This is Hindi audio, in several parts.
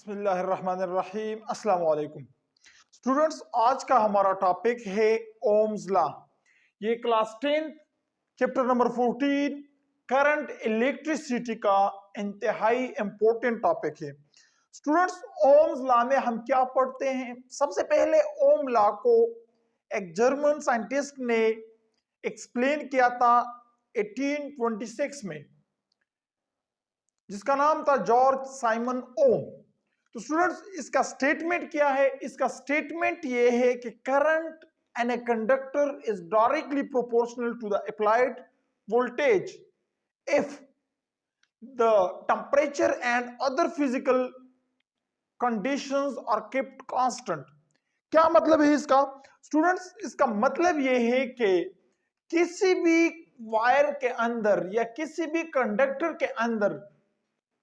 बिस्मिल्लाहिर्रहमानिर्रहीम। अस्सलाम वालेकुम स्टूडेंट्स, आज का हमारा टॉपिक है ओम्स लॉ। ये class 10 chapter number 14 current electricity का इंतहाई इंपॉर्टेंट टॉपिक है। स्टूडेंट्स, ओम्स लॉ में हम क्या पढ़ते हैं? सबसे पहले ओम लॉ को एक जर्मन साइंटिस्ट ने एक्सप्लेन किया था 1826 में, जिसका नाम था जॉर्ज साइमन ओम। तो स्टूडेंट्स, इसका स्टेटमेंट क्या है? इसका स्टेटमेंट ये है कि current and a conductor is directly proportional to the applied voltage if the temperature and other physical conditions are kept constant. क्या मतलब है इसका? स्टूडेंट्स, इसका मतलब ये है कि किसी भी वायर के अंदर या किसी भी कंडक्टर के अंदर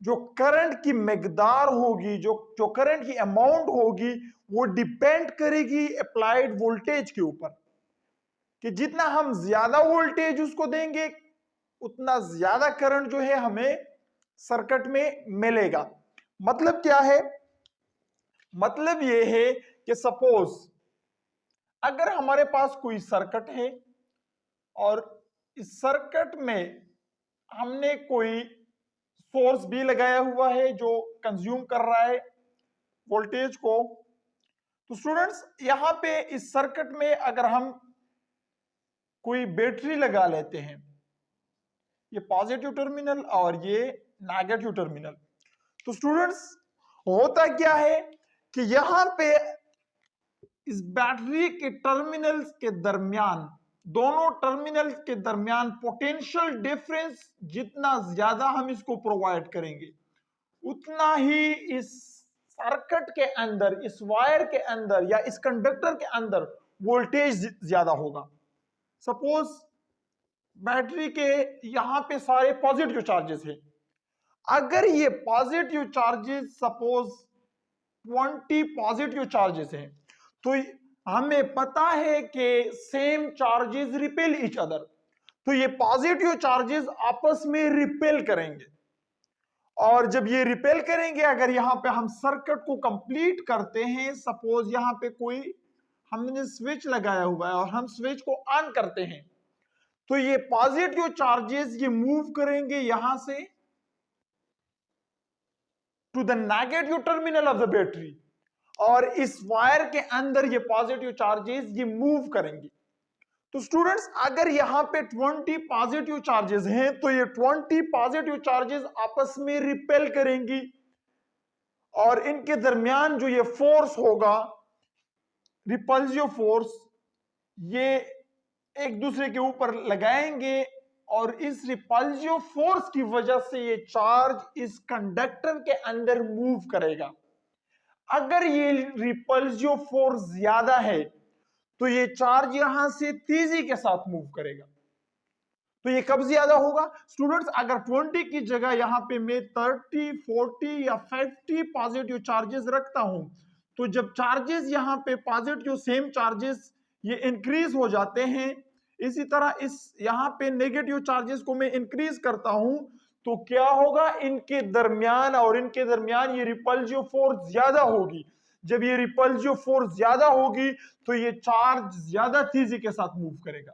जो करंट की मकदार होगी, जो करंट की अमाउंट होगी, वो डिपेंड करेगी अप्लाइड वोल्टेज के ऊपर। कि जितना हम ज्यादा वोल्टेज उसको देंगे उतना ज्यादा करंट जो है हमें सर्किट में मिलेगा। मतलब क्या है? मतलब ये है कि सपोज अगर हमारे पास कोई सर्किट है और इस सर्किट में हमने कोई सोर्स भी लगाया हुआ है जो कंज्यूम कर रहा है वोल्टेज को, तो स्टूडेंट्स यहां पे इस सर्किट में अगर हम कोई बैटरी लगा लेते हैं, ये पॉजिटिव टर्मिनल और ये नेगेटिव टर्मिनल, तो स्टूडेंट्स होता क्या है कि यहां पे इस बैटरी के टर्मिनल्स के दरमियान, दोनों टर्मिनल के दरमियान पोटेंशियल डिफरेंस जितना ज्यादा हम इसको प्रोवाइड करेंगे उतना ही इस सर्किट के अंदर, इस वायर के अंदर या इस कंडक्टर के अंदर वोल्टेज ज्यादा होगा। सपोज बैटरी के यहां पे सारे पॉजिटिव चार्जेस हैं, अगर ये positive charges suppose 20 positive charges हैं, तो हमें पता है कि same charges repel each other, तो ये पॉजिटिव चार्जेस आपस में रिपेल करेंगे। और जब ये रिपेल करेंगे, अगर यहां पे हम सर्किट को कंप्लीट करते हैं, सपोज यहां पे कोई हमने स्विच लगाया हुआ है और हम स्विच को ऑन करते हैं, तो ये पॉजिटिव चार्जेस ये मूव करेंगे यहां से to the negative terminal of the battery, और इस वायर के अंदर ये पॉजिटिव चार्जेस ये मूव करेंगे। तो स्टूडेंट्स, अगर यहां पे 20 पॉजिटिव चार्जेस हैं तो ये 20 पॉजिटिव चार्जेस आपस में रिपेल करेंगी और इनके दरमियान जो ये फोर्स होगा, रिपल्सिव फोर्स, ये एक दूसरे के ऊपर लगाएंगे और इस रिपल्सिव फोर्स की वजह से ये चार्ज इस कंडक्टर के अंदर मूव करेगा। अगर ये रिपल्सिव फोर्स ज्यादा है तो ये चार्ज यहां से तेजी के साथ मूव करेगा। तो ये कब ज्यादा होगा? स्टूडेंट्स, अगर 20 की जगह यहां पे मैं 30, 40 या 50 पॉजिटिव चार्जेस रखता हूं, तो जब चार्जेस यहां पे पॉजिटिव सेम चार्जेस ये इंक्रीज हो जाते हैं, इसी तरह इस यहां पे नेगेटिव चार्जेस को मैं इंक्रीज करता हूं, तो क्या होगा? इनके दरमियान और इनके दरमियान ये रिपल्सिव फोर्स ज्यादा होगी। जब ये रिपल्सिव फोर्स ज्यादा होगी तो ये चार्ज ज्यादा तेजी के साथ मूव करेगा।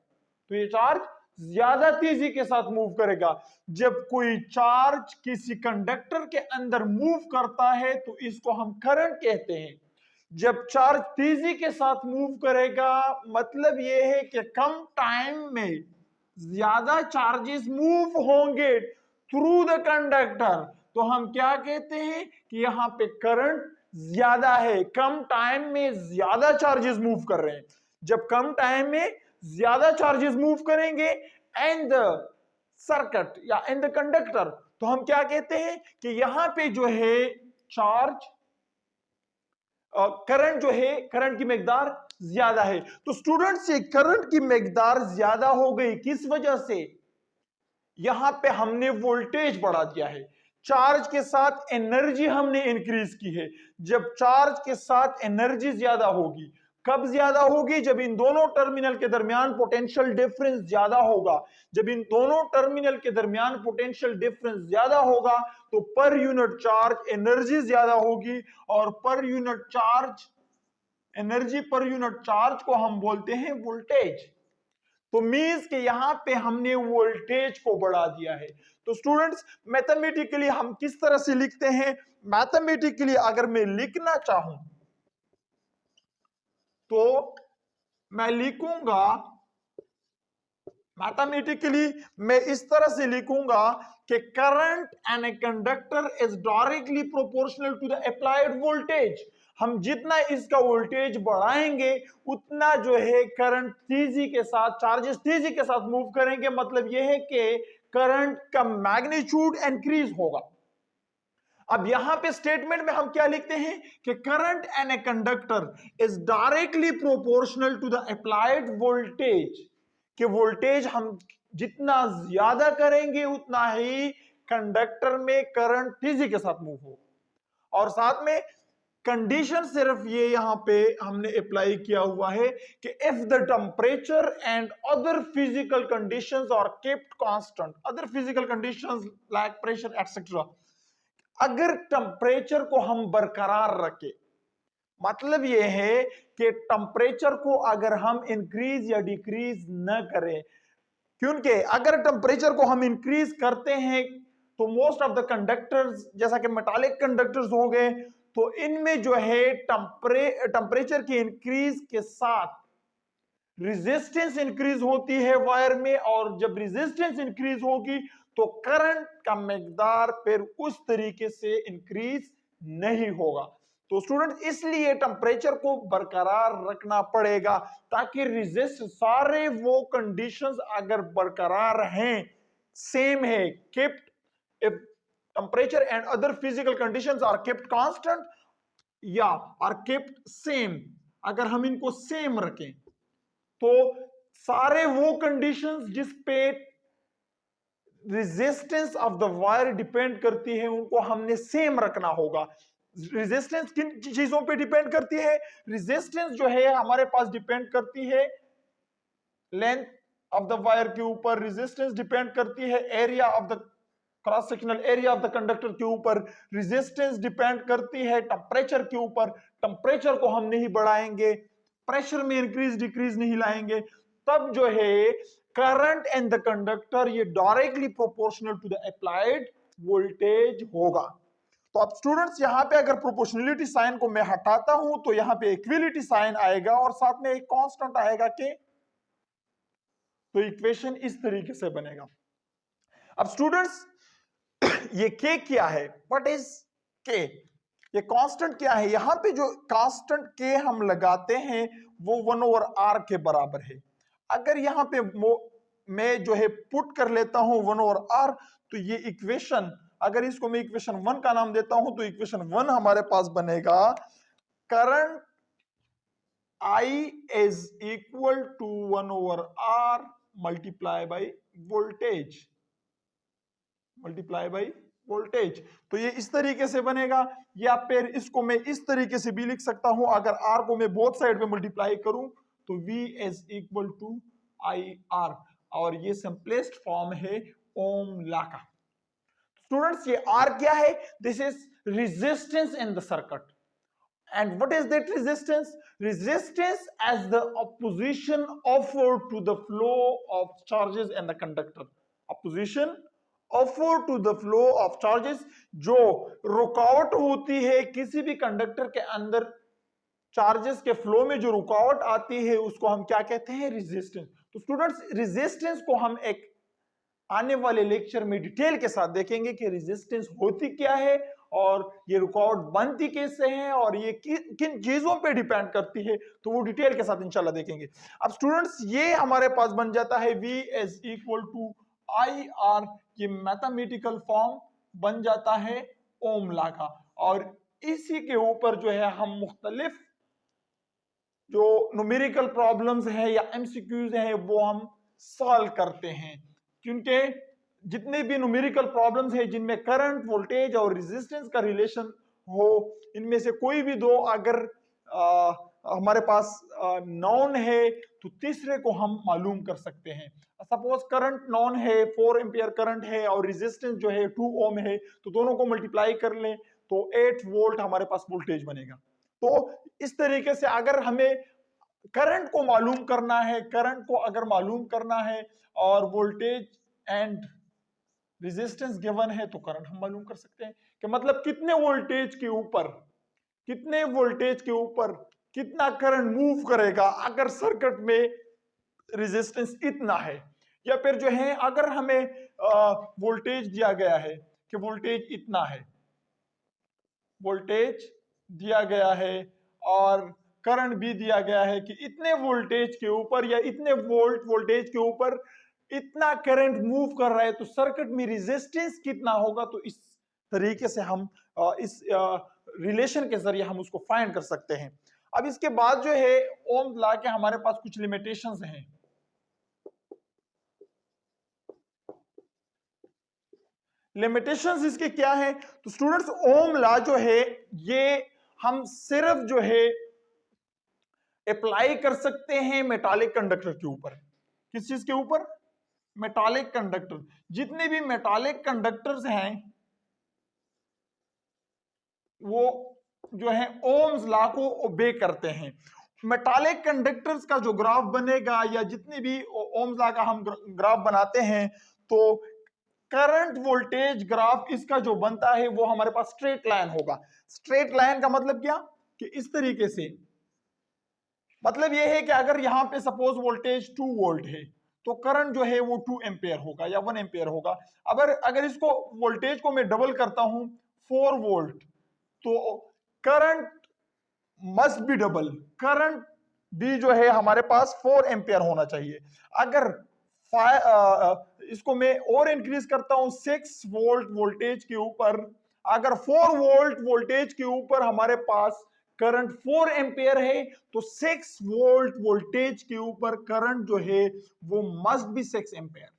तो ये चार्ज ज्यादा तेजी के साथ मूव करेगा। जब कोई चार्ज किसी कंडक्टर के अंदर मूव करता है तो इसको हम करंट कहते हैं। जब चार्ज तेजी के साथ मूव करेगा, मतलब यह है कि कम टाइम में ज्यादा चार्जेस मूव होंगे थ्रू द कंडक्टर, तो हम क्या कहते हैं कि यहां पे करंट ज्यादा है, कम टाइम में ज्यादा चार्जेस मूव कर रहे हैं। जब कम टाइम में ज्यादा चार्जेस मूव करेंगे एंड द सर्किट या इन द कंडक्टर, तो हम क्या कहते हैं कि यहां पे जो है चार्ज करंट जो है, करंट की मकदार ज्यादा है। तो स्टूडेंट्स, ये करंट की मकदार ज्यादा हो गई किस वजह से? यहां पे हमने वोल्टेज बढ़ा दिया है, चार्ज के साथ एनर्जी हमने इंक्रीज की है। जब चार्ज के साथ एनर्जी ज्यादा होगी, कब ज्यादा होगी? जब इन दोनों टर्मिनल के दरमियान पोटेंशियल डिफरेंस ज्यादा होगा। जब इन दोनों टर्मिनल के दरमियान पोटेंशियल डिफरेंस ज्यादा होगा तो पर यूनिट चार्ज एनर्जी ज्यादा होगी, और per unit charge energy per unit charge को हम बोलते हैं वोल्टेज। तो मींस कि यहां पे हमने वोल्टेज को बढ़ा दिया है। तो स्टूडेंट्स, मैथमेटिकली हम किस तरह से लिखते हैं? मैथमेटिकली अगर मैं लिखना चाहूं तो मैं लिखूंगा, मैथमेटिकली मैं इस तरह से लिखूंगा कि current in a conductor is directly proportional to the applied voltage. हम जितना इसका वोल्टेज बढ़ाएंगे उतना जो है करंट तेजी के साथ, चार्जेस तेजी के साथ मूव करेंगे। मतलब यह है कि करंट का मैग्नीट्यूड इंक्रीज होगा। अब यहां पे स्टेटमेंट में हम क्या लिखते हैं कि current in a conductor is directly proportional to the applied voltage, कि वोल्टेज हम जितना ज्यादा करेंगे उतना ही कंडक्टर में करंट तेजी के साथ मूव हो। और साथ में कंडीशन सिर्फ ये यहां पे हमने अप्लाई किया हुआ है कि if the temperature and other physical conditions are kept constant, other physical conditions like pressure etcetera, अगर टेम्परेचर को हम बरकरार रखें, मतलब यह है कि टेम्परेचर को अगर हम इंक्रीज या डिक्रीज न करें, क्योंकि अगर टेम्परेचर को हम इंक्रीज करते हैं तो मोस्ट ऑफ द कंडक्टर्स, जैसा कि मेटालिक कंडक्टर्स हो गए, तो इनमें जो है टेम्परेचर की इंक्रीज के साथ रेजिस्टेंस इंक्रीज होती है वायर में, और जब रेजिस्टेंस इंक्रीज होगी तो करंट का मिकदार फिर उस तरीके से इंक्रीज नहीं होगा। तो स्टूडेंट, इसलिए टेम्परेचर को बरकरार रखना पड़ेगा ताकि रेजिस्ट सारे वो कंडीशंस अगर बरकरार हैं, सेम है, kept, if temperature and other physical conditions are kept constant या आर केप्ट सेम, अगर हम इनको सेम रखें तो सारे वो कंडीशंस जिस पे resistance of the wire depend करती है उनको हमने सेम रखना होगा। रेजिस्टेंस किन चीजों पे डिपेंड करती है? रेजिस्टेंस जो है हमारे पास डिपेंड करती है लेंथ ऑफ द वायर के ऊपर, रेजिस्टेंस डिपेंड करती है area of the cross sectional area of the conductor के ऊपर, रेजिस्टेंस डिपेंड करती है टेम्परेचर के ऊपर, टेम्परेचर को हम नहीं बढ़ाएंगे, प्रेशर में इंक्रीज डिक्रीज नहीं लाएंगे, तब जो है करंट इन द कंडक्टर ये directly proportional to the applied voltage होगा। तो अब स्टूडेंट्स, यहां पे अगर प्रोपोर्शनलिटी साइन को मैं हटाता हूं तो यहां पे इक्विलिटी साइन आएगा और साथ में एक कांस्टेंट आएगा के, तो इक्वेशन इस तरीके से बनेगा। अब स्टूडेंट्स, ये के क्या है? व्हाट इज के? ये कांस्टेंट क्या है? यहां पे जो कांस्टेंट के हम लगाते हैं वो 1/r के बराबर है। अगर यहां पे मैं जो है पुट कर लेता हूं 1/r, तो ये इक्वेशन, अगर इसको मैं इक्वेशन 1 का नाम देता हूं तो इक्वेशन 1 हमारे पास बनेगा current I is equal to 1/r multiply by voltage, multiply by voltage. तो ये इस तरीके से बनेगा, या फिर इसको मैं इस तरीके से भी लिख सकता हूं, अगर r को मैं बोथ साइड में मल्टीप्लाई करूं तो V is equal to IR, और ये सिंपलेस्ट फॉर्म है ओम लॉ का। स्टूडेंट्स, ये R क्या है? This is resistance in the circuit. And what is that resistance? Resistance as the opposition offered to the flow of charges in the conductor. Opposition offered to the flow of charges, जो रुकावट होती है किसी भी कंडक्टर के अंदर, चार्जेस के फ्लो में जो रुकावट आती है उसको हम क्या कहते हैं? रेजिस्टेंस। तो स्टूडेंट्स, रेजिस्टेंस को हम एक आने वाले लेक्चर में डिटेल के साथ देखेंगे कि रेजिस्टेंस होती क्या है और ये रुकावट बनती कैसे है और ये किन चीजों पे डिपेंड करती है, तो वो डिटेल के साथ इंशाल्लाह देखेंगे। अब स्टूडेंट्स, ये हमारे पास बन जाता है V is equal to IR, ये मैथमेटिकल फॉर्म बन जाता है ओम लॉ का, और इसी के ऊपर जो है हम मुख्तलिफ जो न्यूमेरिकल प्रॉब्लम्स हैं या MCQs हैं वो हम सॉल्व करते हैं, क्योंकि जितने भी न्यूमेरिकल प्रॉब्लम्स हैं जिनमें करंट, वोल्टेज और रेजिस्टेंस का रिलेशन हो, इनमें से कोई भी दो अगर हमारे पास नॉन है तो तीसरे को हम मालूम कर सकते हैं। सपोज करंट नॉन है, 4 एम्पियर करंट है और रेजिस्टेंस जो है 2 ओम है, तो दोनों को मल्टीप्लाई कर लें तो 8 वोल्ट हमारे पास वोल्टेज बनेगा। तो इस तरीके से अगर हमें करंट को मालूम करना है, करंट को अगर मालूम करना है और वोल्टेज एंड रेजिस्टेंस गिवन है तो करंट हम मालूम कर सकते हैं कि मतलब कितने वोल्टेज के ऊपर, कितने वोल्टेज के ऊपर कितना करंट मूव करेगा अगर सर्किट में रेजिस्टेंस इतना है। या फिर जो है अगर हमें वोल्टेज दिया गया है कि वोल्टेज इतना है, वोल्टेज दिया गया है और करंट भी दिया गया है कि इतने वोल्टेज के ऊपर या इतने वोल्ट वोल्टेज के ऊपर इतना करंट मूव कर रहा है तो सर्किट में रेजिस्टेंस कितना होगा। तो इस तरीके से हम इस रिलेशन के जरिए हम उसको फाइंड कर सकते हैं। अब इसके बाद जो है ओम लॉ के हमारे पास कुछ लिमिटेशंस हैं। लिमिटेशंस इसके क्या है? तो स्टूडेंट्स ओम लॉ जो है ये हम सिर्फ जो है अप्लाई कर सकते हैं मेटालिक कंडक्टर के ऊपर। किस चीज के ऊपर? Metallic conductor. जितने भी मेटालिक कंडक्टर्स हैं वो जो है ओम्स लॉ को ओबे करते हैं। मेटालिक कंडक्टर्स का जो ग्राफ बनेगा या जितने भी ओम्स लॉ का हम ग्राफ बनाते हैं तो करंट वोल्टेज ग्राफ इसका जो बनता है वो हमारे पास स्ट्रेट लाइन होगा। स्ट्रेट लाइन का मतलब क्या कि इस तरीके से, मतलब ये है कि अगर यहां पे सपोज वोल्टेज 2 वोल्ट है तो करंट जो है वो 2 एम्पियर होगा या 1 एम्पियर होगा। अगर इसको वोल्टेज को मैं डबल करता हूं 4 वोल्ट तो current must be double, current भी जो है हमारे पास 4 एम्पियर होना चाहिए। अगर इसको मैं और इंक्रीज करता हूं 6 वोल्ट वोल्टेज के ऊपर, अगर 4 वोल्ट वोल्टेज के ऊपर हमारे पास करंट 4 एम्पियर है तो 6 वोल्ट वोल्टेज के ऊपर करंट जो है वो मस्ट बी 6 एम्पियर।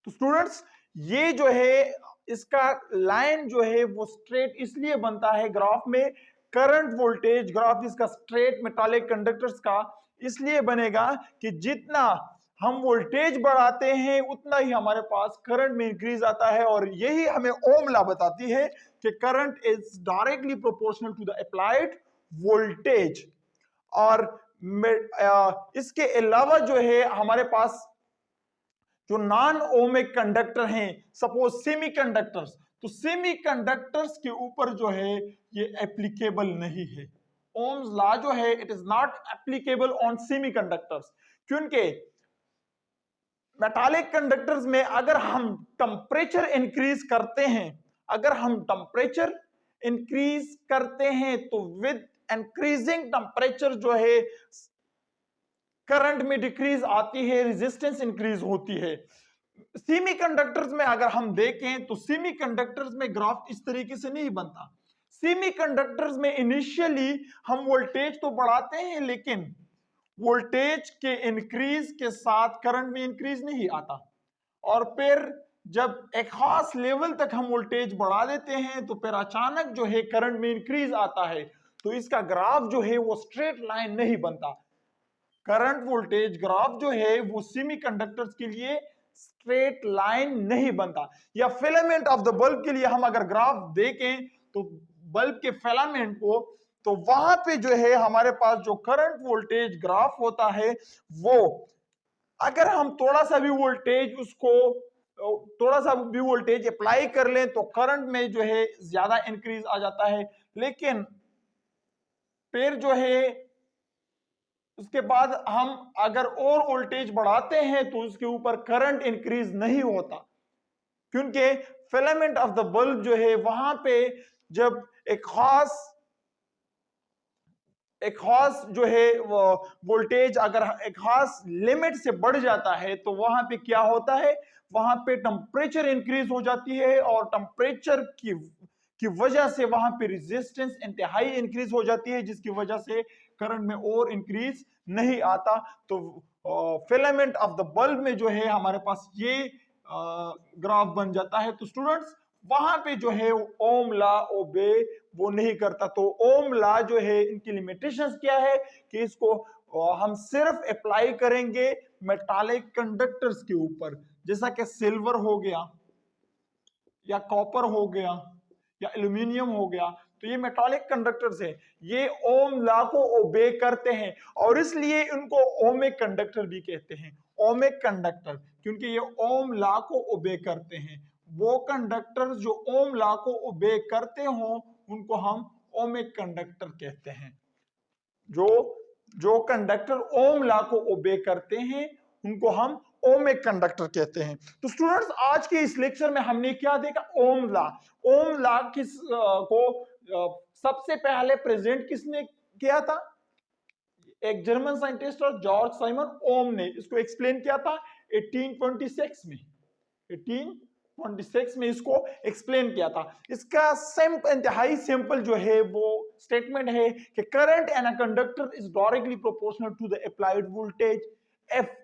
तो स्टूडेंट्स ये जो है इसका लाइन जो है वो स्ट्रेट इसलिए बनता है ग्राफ में, करंट वोल्टेज ग्राफ इसका स्ट्रेट मेटालिक कंडक्टर्स का इसलिए बनेगा कि जितना हम वोल्टेज बढ़ाते हैं उतना ही हमारे पास करंट में इंक्रीज आता है। और यही हमें ओम लॉ बताती है कि current is directly proportional to the applied voltage. और इसके अलावा जो है हमारे पास जो नॉन ओमिक कंडक्टर हैं, सपोज सेमीकंडक्टर्स, तो सेमीकंडक्टर्स के ऊपर जो है ये एप्लीकेबल नहीं है। ओम्स लॉ जो है it is not applicable on semiconductors, क्योंकि मेटालिक कंडक्टर्स में अगर हम टेम्परेचर इंक्रीज करते हैं, अगर हम टेम्परेचर इंक्रीज करते हैं तो विद इंक्रीजिंग टेम्परेचर जो है करंट में डिक्रीज आती है, रेजिस्टेंस इंक्रीज होती है। सेमीकंडक्टर्स में अगर हम देखें तो सेमीकंडक्टर्स में ग्राफ इस तरीके से नहीं बनता। सेमीकंडक्टर्स में इनिशियली हम वोल्टेज तो बढ़ाते हैं लेकिन वोल्टेज के इंक्रीज के साथ करंट में इंक्रीज नहीं आता, और फिर जब एक खास लेवल तक हम वोल्टेज बढ़ा देते हैं तो फिर अचानक जो है करंट में इंक्रीज आता है। तो इसका ग्राफ जो है वो स्ट्रेट लाइन नहीं बनता। करंट वोल्टेज ग्राफ जो है वो सेमीकंडक्टर्स के लिए स्ट्रेट लाइन नहीं बनता। या फिलामेंट ऑफ द बल्ब के लिए हम अगर ग्राफ देखें तो बल्ब के फिलामेंट को, तो वहां पे जो है हमारे पास जो करंट वोल्टेज ग्राफ होता है वो अगर हम थोड़ा सा भी वोल्टेज अप्लाई कर लें तो करंट में जो है ज्यादा इंक्रीज आ जाता है, लेकिन फिर जो है उसके बाद हम अगर और वोल्टेज बढ़ाते हैं तो उसके ऊपर करंट इंक्रीज नहीं होता, क्योंकि फिलामेंट ऑफ द बल्ब जो है वहां पे जब एक खास जो है वोल्टेज अगर एक खास लिमिट से बढ़ जाता है तो वहां पे क्या होता है, वहां पे टेम्परेचर इंक्रीज हो जाती है और टेम्परेचर की वजह से वहां पे रेजिस्टेंस इंतहाई इंक्रीज हो जाती है, जिसकी वजह से करंट में और इंक्रीज नहीं आता। तो फिलामेंट ऑफ द बल्ब में जो है हमारे पास ये ग्राफ बन जाता है। तो स्टूडेंट्स वहां पे जो है ओम लॉ ओबे वो नहीं करता। तो ओम लॉ जो है इनकी लिमिटेशंस क्या है कि इसको हम सिर्फ अप्लाई करेंगे मेटालिक कंडक्टर्स के ऊपर, जैसा कि सिल्वर हो गया या कॉपर हो गया या एल्यूमिनियम हो गया। तो ये मेटालिक कंडक्टर्स है, ये ओम लॉ को ओबे करते हैं और इसलिए इनको ओमिक कंडक्टर भी कहते हैं। ओमिक कंडक्टर क्योंकि ये ओम लॉ को ओबे करते हैं। वो कंडक्टर जो ओम लॉ को ओबे करते हो उनको हम ओमिक कंडक्टर कहते हैं। जो कंडक्टर ओम लॉ को ओबे करते हैं उनको हम ओमिक कंडक्टर कहते हैं। तो स्टूडेंट्स आज के इस लेक्चर में हमने क्या देखा, ओम लॉ। ओम लॉ किस को सबसे पहले प्रेजेंट किसने किया था, एक जर्मन साइंटिस्ट और जॉर्ज साइमन ओम ने इसको एक्सप्लेन किया था 1826 में। 1826 में इसको एक्सप्लेन किया था। इसका इंतहाई सिंपल जो है वो स्टेटमेंट है कि current in a conductor is directly proportional to the applied voltage if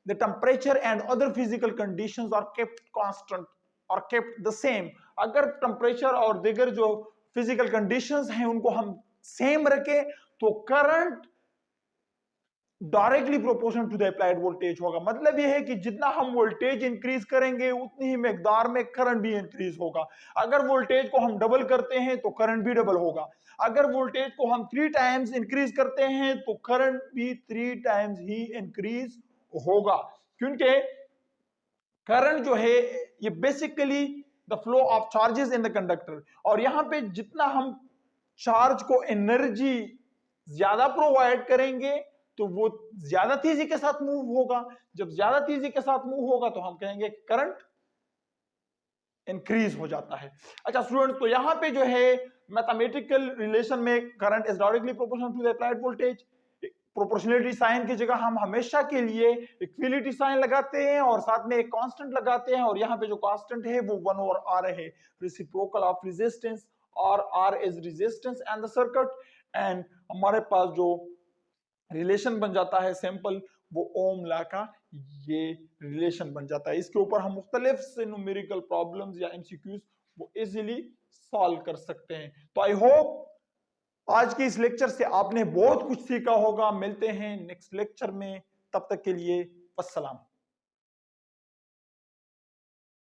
the temperature and other physical conditions are kept constant or kept the same। अगर टेम्परेचर और दीगर जो फिजिकल कंडीशंस हैं उनको हम सेम रखें तो current directly proportional to the applied voltage होगा। मतलब यह है कि जितना हम वोल्टेज इंक्रीज करेंगे उतनी ही मिकदार में करंट भी इंक्रीज होगा। अगर वोल्टेज को हम डबल करते हैं तो करंट भी डबल होगा। अगर वोल्टेज को हम 3 टाइम्स इंक्रीज करते हैं तो करंट भी 3 टाइम्स ही इंक्रीज होगा, क्योंकि करंट जो है ये basically the flow of charges in the conductor. और यहां पे जितना हम चार्ज को एनर्जी ज्यादा प्रोवाइड करेंगे तो वो ज्यादा तेजी के साथ मूव होगा। जब ज्यादा तेजी के साथ मूव होगा तो हम कहेंगे करंट इंक्रीज हो जाता है। अच्छा स्टूडेंट, तो यहां पे जो है मैथमेटिकल रिलेशन में current is directly proportional to the applied voltage. Proportionality sign की जगह हम हमेशा के लिए इक्विलिटी साइन लगाते हैं और साथ में एक कांस्टेंट लगाते हैं, और यहाँ पे जो कांस्टेंट है वो 1 ओवर r है, रेसिप्रोकल ऑफ रेजिस्टेंस, और r is resistance and the circuit. And हमारे पास जो रिलेशन बन जाता है सिंपल, वो ओम लॉ का ये रिलेशन बन जाता है। इसके ऊपर हम मुख्तलिफ से न्यूमेरिकल प्रॉब्लम्स या एमसीक्यूज वो इजीली सॉल्व कर सकते हैं। तो आई होप आज के इस लेक्चर से आपने बहुत कुछ सीखा होगा। मिलते हैं नेक्स्ट लेक्चर में, तब तक के लिए अस्सलाम।